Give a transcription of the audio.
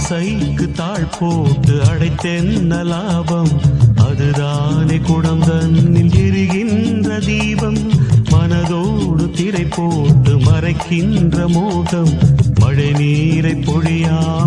ஆசைக்கு தாழ் போட்டு அடைத்தென்ன லாபம்? அதுதானே குடம் தன்னில் எரிகின்ற தீபம். மனதோடு திரை போட்டு மறைக்கின்ற மோகம். மழை நீரை பொழியா